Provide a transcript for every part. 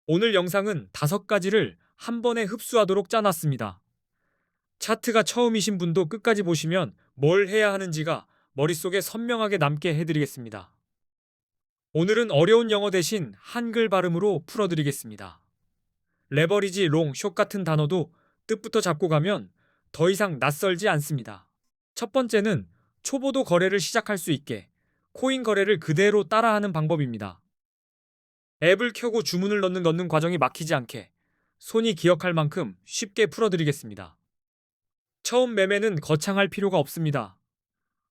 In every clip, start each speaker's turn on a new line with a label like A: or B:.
A: 오늘 영상은 5가지를 한 번에 흡수하도록 짜놨습니다. 차트가 처음이신 분도 끝까지 보시면 뭘 해야 하는지가 머릿속에 선명하게 남게 해드리겠습니다. 오늘은 어려운 영어 대신 한글 발음으로 풀어드리겠습니다. 레버리지, 롱, 숏 같은 단어도 뜻부터 잡고 가면 더 이상 낯설지 않습니다. 첫 번째는 초보도 거래를 시작할 수 있게 코인 거래를 그대로 따라하는 방법입니다. 앱을 켜고 주문을 넣는 과정이 막히지 않게 손이 기억할 만큼 쉽게 풀어드리겠습니다. 처음 매매는 거창할 필요가 없습니다.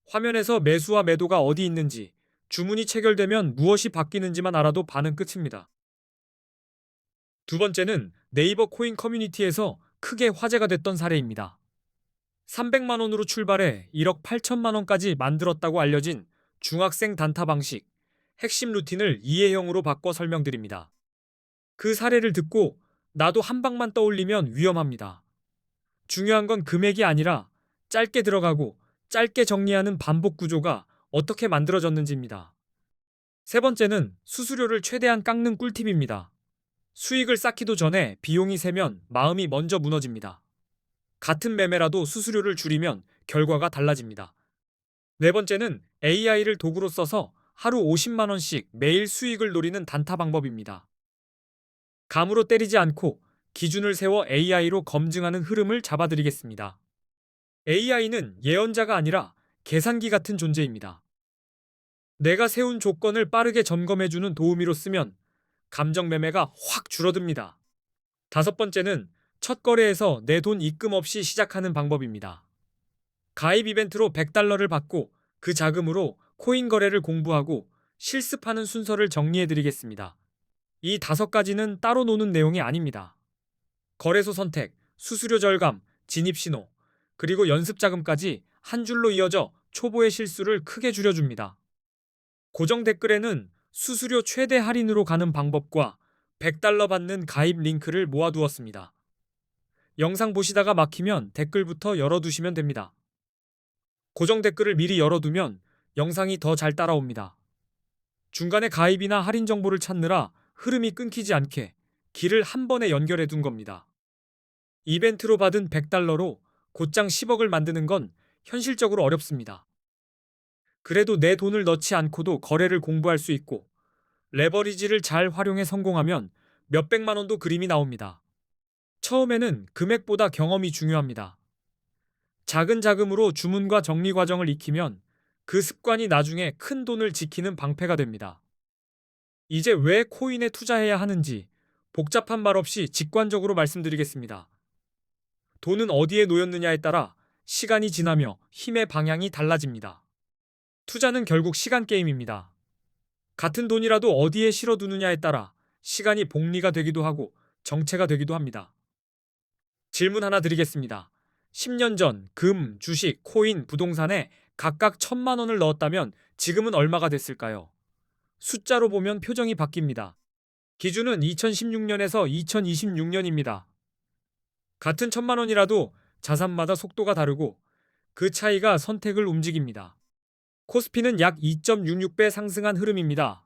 A: 화면에서 매수와 매도가 어디 있는지, 주문이 체결되면 무엇이 바뀌는지만 알아도 반은 끝입니다. 두 번째는 네이버 코인 커뮤니티에서 크게 화제가 됐던 사례입니다. 300만 원으로 출발해 1억 8천만 원까지 만들었다고 알려진 중학생 단타 방식, 핵심 루틴을 이해형으로 바꿔 설명드립니다. 그 사례를 듣고 나도 한 방만 떠올리면 위험합니다. 중요한 건 금액이 아니라 짧게 들어가고 짧게 정리하는 반복 구조가 어떻게 만들어졌는지입니다. 세 번째는 수수료를 최대한 깎는 꿀팁입니다. 수익을 쌓기도 전에 비용이 세면 마음이 먼저 무너집니다. 같은 매매라도 수수료를 줄이면 결과가 달라집니다. 네 번째는 AI를 도구로 써서 하루 50만 원씩 매일 수익을 노리는 단타 방법입니다. 감으로 때리지 않고 기준을 세워 AI로 검증하는 흐름을 잡아드리겠습니다. AI는 예언자가 아니라 계산기 같은 존재입니다. 내가 세운 조건을 빠르게 점검해주는 도우미로 쓰면 감정 매매가 확 줄어듭니다. 다섯 번째는 첫 거래에서 내 돈 입금 없이 시작하는 방법입니다. 가입 이벤트로 100달러를 받고 그 자금으로 코인 거래를 공부하고 실습하는 순서를 정리해드리겠습니다. 이 5가지는 따로 노는 내용이 아닙니다. 거래소 선택, 수수료 절감, 진입 신호, 그리고 연습 자금까지 한 줄로 이어져 초보의 실수를 크게 줄여줍니다. 고정 댓글에는 수수료 최대 할인으로 가는 방법과 100달러 받는 가입 링크를 모아두었습니다. 영상 보시다가 막히면 댓글부터 열어두시면 됩니다. 고정 댓글을 미리 열어두면 영상이 더 잘 따라옵니다. 중간에 가입이나 할인 정보를 찾느라 흐름이 끊기지 않게 길을 한 번에 연결해 둔 겁니다. 이벤트로 받은 100달러로 곧장 10억을 만드는 건 현실적으로 어렵습니다. 그래도 내 돈을 넣지 않고도 거래를 공부할 수 있고 레버리지를 잘 활용해 성공하면 몇백만 원도 그림이 나옵니다. 처음에는 금액보다 경험이 중요합니다. 작은 자금으로 주문과 정리 과정을 익히면 그 습관이 나중에 큰 돈을 지키는 방패가 됩니다. 이제 왜 코인에 투자해야 하는지 복잡한 말 없이 직관적으로 말씀드리겠습니다. 돈은 어디에 놓였느냐에 따라 시간이 지나며 힘의 방향이 달라집니다. 투자는 결국 시간 게임입니다. 같은 돈이라도 어디에 실어두느냐에 따라 시간이 복리가 되기도 하고 정체가 되기도 합니다. 질문 하나 드리겠습니다. 10년 전 금, 주식, 코인, 부동산에 각각 1,000만 원을 넣었다면 지금은 얼마가 됐을까요? 숫자로 보면 표정이 바뀝니다. 기준은 2016년에서 2026년입니다. 같은 1,000만 원이라도 자산마다 속도가 다르고 그 차이가 선택을 움직입니다. 코스피는 약 2.66배 상승한 흐름입니다.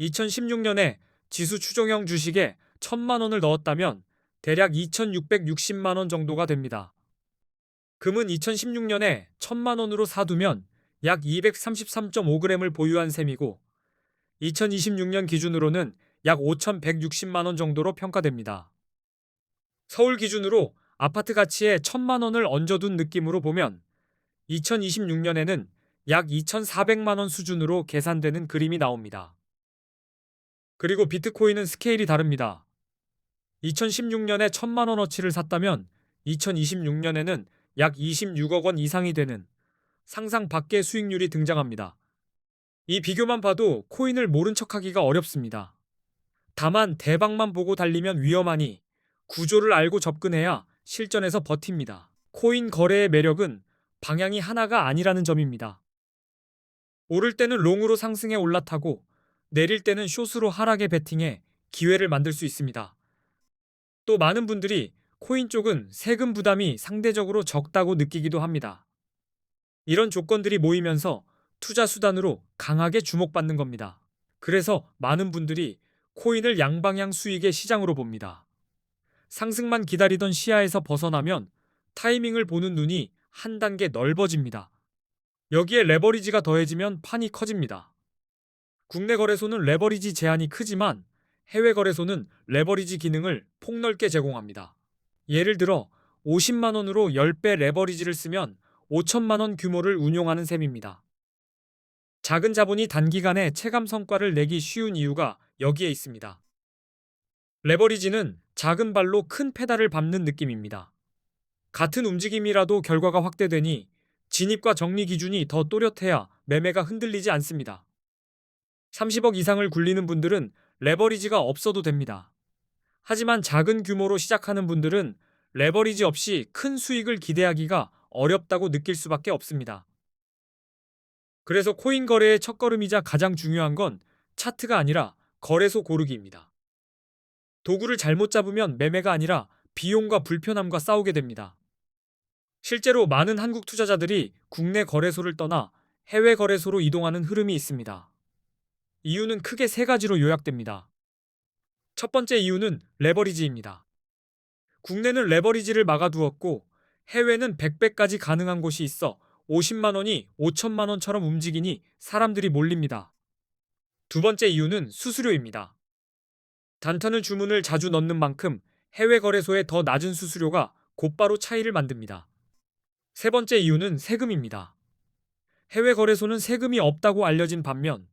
A: 2016년에 지수 추종형 주식에 1,000만 원을 넣었다면 대략 2,660만 원 정도가 됩니다. 금은 2016년에 1,000만 원으로 사두면 약 233.5g을 보유한 셈이고 2026년 기준으로는 약 5,160만 원 정도로 평가됩니다. 서울 기준으로 아파트 가치에 1,000만 원을 얹어둔 느낌으로 보면 2026년에는 약 2,400만 원 수준으로 계산되는 그림이 나옵니다. 그리고 비트코인은 스케일이 다릅니다. 2016년에 1,000만 원어치를 샀다면 2026년에는 약 26억 원 이상이 되는 상상 밖의 수익률이 등장합니다. 이 비교만 봐도 코인을 모른 척하기가 어렵습니다. 다만 대박만 보고 달리면 위험하니 구조를 알고 접근해야 실전에서 버팁니다. 코인 거래의 매력은 방향이 하나가 아니라는 점입니다. 오를 때는 롱으로 상승해 올라타고 내릴 때는 숏으로 하락에 베팅해 기회를 만들 수 있습니다. 또 많은 분들이 코인 쪽은 세금 부담이 상대적으로 적다고 느끼기도 합니다. 이런 조건들이 모이면서 투자 수단으로 강하게 주목받는 겁니다. 그래서 많은 분들이 코인을 양방향 수익의 시장으로 봅니다. 상승만 기다리던 시야에서 벗어나면 타이밍을 보는 눈이 한 단계 넓어집니다. 여기에 레버리지가 더해지면 판이 커집니다. 국내 거래소는 레버리지 제한이 크지만 해외 거래소는 레버리지 기능을 폭넓게 제공합니다. 예를 들어 50만 원으로 10배 레버리지를 쓰면 5천만 원 규모를 운용하는 셈입니다. 작은 자본이 단기간에 체감 성과를 내기 쉬운 이유가 여기에 있습니다. 레버리지는 작은 발로 큰 페달을 밟는 느낌입니다. 같은 움직임이라도 결과가 확대되니 진입과 정리 기준이 더 또렷해야 매매가 흔들리지 않습니다. 30억 이상을 굴리는 분들은 레버리지가 없어도 됩니다. 하지만 작은 규모로 시작하는 분들은 레버리지 없이 큰 수익을 기대하기가 어렵다고 느낄 수밖에 없습니다. 그래서 코인 거래의 첫걸음이자 가장 중요한 건 차트가 아니라 거래소 고르기입니다. 도구를 잘못 잡으면 매매가 아니라 비용과 불편함과 싸우게 됩니다. 실제로 많은 한국 투자자들이 국내 거래소를 떠나 해외 거래소로 이동하는 흐름이 있습니다. 이유는 크게 세 가지로 요약됩니다. 첫 번째 이유는 레버리지입니다. 국내는 레버리지를 막아두었고 해외는 100배까지 가능한 곳이 있어 50만 원이 5천만 원처럼 움직이니 사람들이 몰립니다. 두 번째 이유는 수수료입니다. 단타는 주문을 자주 넣는 만큼 해외 거래소의 더 낮은 수수료가 곧바로 차이를 만듭니다. 세 번째 이유는 세금입니다. 해외 거래소는 세금이 없다고 알려진 반면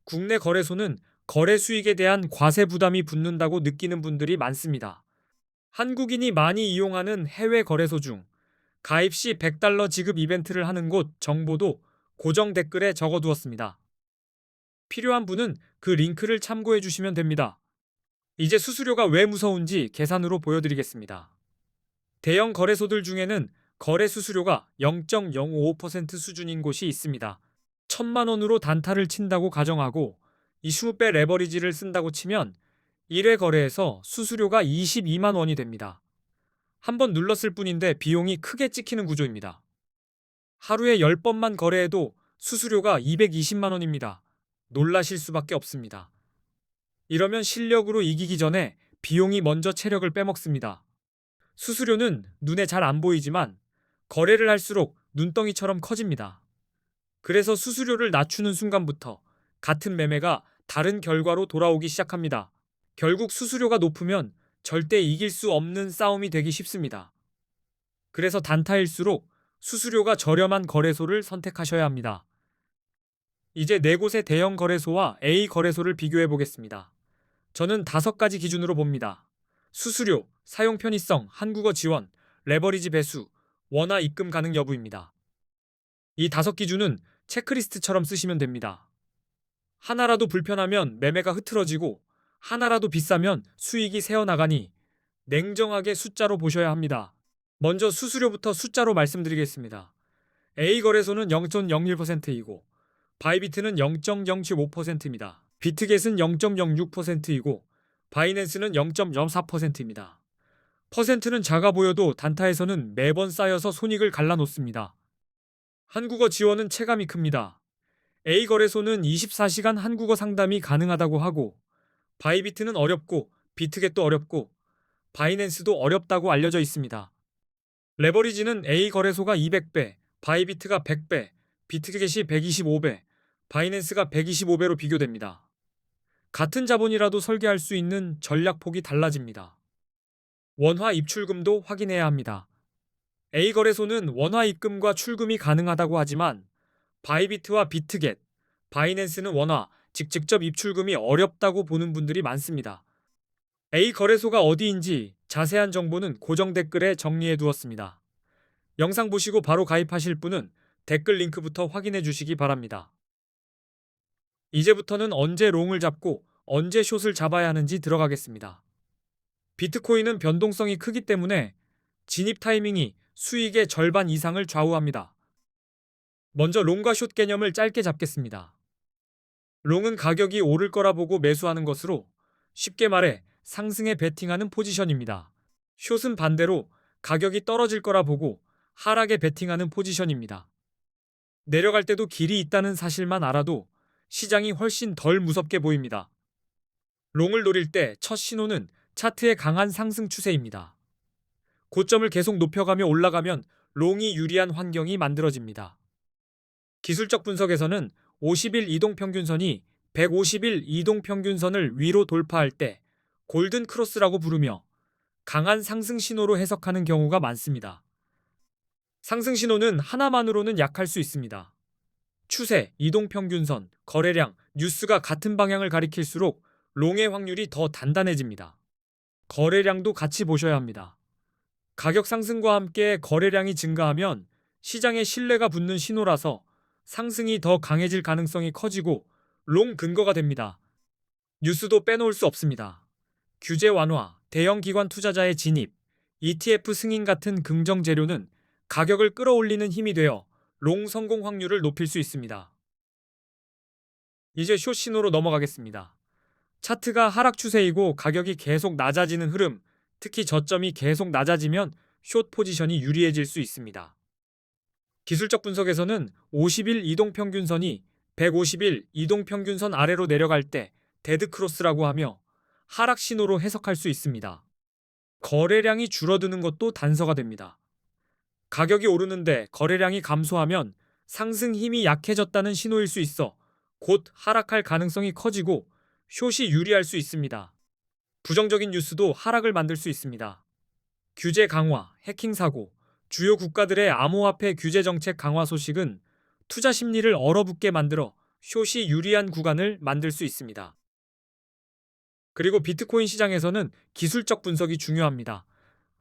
A: 국내 거래소는 거래 수익에 대한 과세 부담이 붙는다고 느끼는 분들이 많습니다. 한국인이 많이 이용하는 해외 거래소 중 가입 시 $100 지급 이벤트를 하는 곳 정보도 고정 댓글에 적어두었습니다. 필요한 분은 그 링크를 참고해 주시면 됩니다. 이제 수수료가 왜 무서운지 계산으로 보여드리겠습니다. 대형 거래소들 중에는 거래 수수료가 0.055% 수준인 곳이 있습니다. 1,000만 원으로 단타를 친다고 가정하고 20배 레버리지를 쓴다고 치면 1회 거래에서 수수료가 22만 원이 됩니다. 한번 눌렀을 뿐인데 비용이 크게 찍히는 구조입니다. 하루에 10번만 거래해도 수수료가 220만 원입니다. 놀라실 수밖에 없습니다. 이러면 실력으로 이기기 전에 비용이 먼저 체력을 빼먹습니다. 수수료는 눈에 잘 안 보이지만 거래를 할수록 눈덩이처럼 커집니다. 그래서 수수료를 낮추는 순간부터 같은 매매가 다른 결과로 돌아오기 시작합니다. 결국 수수료가 높으면 절대 이길 수 없는 싸움이 되기 쉽습니다. 그래서 단타일수록 수수료가 저렴한 거래소를 선택하셔야 합니다. 이제 네 곳의 대형 거래소와 A 거래소를 비교해 보겠습니다. 저는 5가지 기준으로 봅니다. 수수료, 사용 편의성, 한국어 지원, 레버리지 배수, 원화 입금 가능 여부입니다. 이 5기준은 체크리스트처럼 쓰시면 됩니다. 하나라도 불편하면 매매가 흐트러지고 하나라도 비싸면 수익이 새어나가니 냉정하게 숫자로 보셔야 합니다. 먼저 수수료부터 숫자로 말씀드리겠습니다. A 거래소는 0.01%이고 바이비트는 0.075%입니다. 비트겟은 0.06%이고 바이낸스는 0.04%입니다. 퍼센트는 작아 보여도 단타에서는 매번 쌓여서 손익을 갈라놓습니다. 한국어 지원은 체감이 큽니다. A 거래소는 24시간 한국어 상담이 가능하다고 하고 바이비트는 어렵고 비트겟도 어렵고 바이낸스도 어렵다고 알려져 있습니다. 레버리지는 A 거래소가 200배, 바이비트가 100배, 비트겟이 125배, 바이낸스가 125배로 비교됩니다. 같은 자본이라도 설계할 수 있는 전략폭이 달라집니다. 원화 입출금도 확인해야 합니다. A 거래소는 원화 입금과 출금이 가능하다고 하지만 바이비트와 비트겟, 바이낸스는 원화, 즉 직접 입출금이 어렵다고 보는 분들이 많습니다. A 거래소가 어디인지 자세한 정보는 고정 댓글에 정리해 두었습니다. 영상 보시고 바로 가입하실 분은 댓글 링크부터 확인해 주시기 바랍니다. 이제부터는 언제 롱을 잡고 언제 숏을 잡아야 하는지 들어가겠습니다. 비트코인은 변동성이 크기 때문에 진입 타이밍이 수익의 절반 이상을 좌우합니다. 먼저 롱과 숏 개념을 짧게 잡겠습니다. 롱은 가격이 오를 거라 보고 매수하는 것으로 쉽게 말해 상승에 베팅하는 포지션입니다. 숏은 반대로 가격이 떨어질 거라 보고 하락에 베팅하는 포지션입니다. 내려갈 때도 길이 있다는 사실만 알아도 시장이 훨씬 덜 무섭게 보입니다. 롱을 노릴 때 첫 신호는 차트의 강한 상승 추세입니다. 고점을 계속 높여가며 올라가면 롱이 유리한 환경이 만들어집니다. 기술적 분석에서는 50일 이동평균선이 150일 이동평균선을 위로 돌파할 때 골든 크로스라고 부르며 강한 상승 신호로 해석하는 경우가 많습니다. 상승 신호는 하나만으로는 약할 수 있습니다. 추세, 이동평균선, 거래량, 뉴스가 같은 방향을 가리킬수록 롱의 확률이 더 단단해집니다. 거래량도 같이 보셔야 합니다. 가격 상승과 함께 거래량이 증가하면 시장에 신뢰가 붙는 신호라서 상승이 더 강해질 가능성이 커지고 롱 근거가 됩니다. 뉴스도 빼놓을 수 없습니다. 규제 완화, 대형 기관 투자자의 진입, ETF 승인 같은 긍정 재료는 가격을 끌어올리는 힘이 되어 롱 성공 확률을 높일 수 있습니다. 이제 숏 신호로 넘어가겠습니다. 차트가 하락 추세이고 가격이 계속 낮아지는 흐름, 특히 저점이 계속 낮아지면 숏 포지션이 유리해질 수 있습니다. 기술적 분석에서는 50일 이동평균선이 150일 이동평균선 아래로 내려갈 때 데드크로스라고 하며 하락 신호로 해석할 수 있습니다. 거래량이 줄어드는 것도 단서가 됩니다. 가격이 오르는데 거래량이 감소하면 상승 힘이 약해졌다는 신호일 수 있어 곧 하락할 가능성이 커지고 숏이 유리할 수 있습니다. 부정적인 뉴스도 하락을 만들 수 있습니다. 규제 강화, 해킹 사고, 주요 국가들의 암호화폐 규제 정책 강화 소식은 투자 심리를 얼어붙게 만들어 숏이 유리한 구간을 만들 수 있습니다. 그리고 비트코인 시장에서는 기술적 분석이 중요합니다.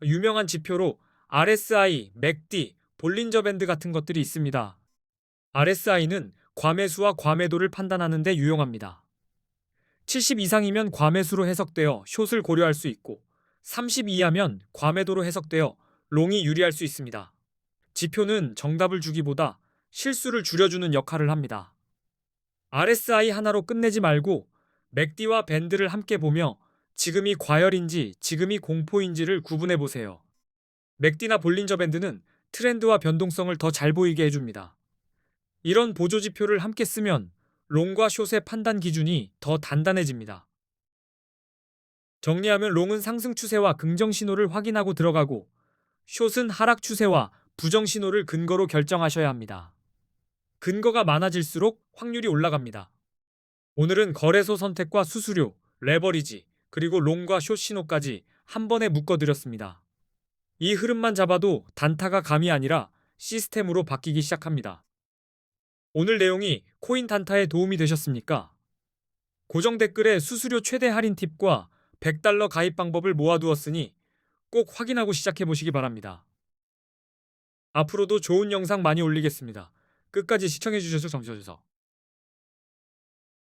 A: 유명한 지표로 RSI, 맥디, 볼린저 밴드 같은 것들이 있습니다. RSI는 과매수와 과매도를 판단하는 데 유용합니다. 70 이상이면 과매수로 해석되어 숏을 고려할 수 있고 30 이하면 과매도로 해석되어 롱이 유리할 수 있습니다. 지표는 정답을 주기보다 실수를 줄여주는 역할을 합니다. RSI 하나로 끝내지 말고 맥디와 밴드를 함께 보며 지금이 과열인지 지금이 공포인지를 구분해 보세요. 맥디나 볼린저 밴드는 트렌드와 변동성을 더 잘 보이게 해줍니다. 이런 보조 지표를 함께 쓰면 롱과 숏의 판단 기준이 더 단단해집니다. 정리하면 롱은 상승 추세와 긍정 신호를 확인하고 들어가고 숏은 하락 추세와 부정 신호를 근거로 결정하셔야 합니다. 근거가 많아질수록 확률이 올라갑니다. 오늘은 거래소 선택과 수수료, 레버리지, 그리고 롱과 숏 신호까지 한 번에 묶어드렸습니다. 이 흐름만 잡아도 단타가 감이 아니라 시스템으로 바뀌기 시작합니다. 오늘 내용이 코인 단타에 도움이 되셨습니까? 고정 댓글에 수수료 최대 할인 팁과 $100 가입 방법을 모아두었으니 꼭 확인하고 시작해보시기 바랍니다. 앞으로도 좋은 영상 많이 올리겠습니다. 끝까지 시청해주셔서 감사드립니다.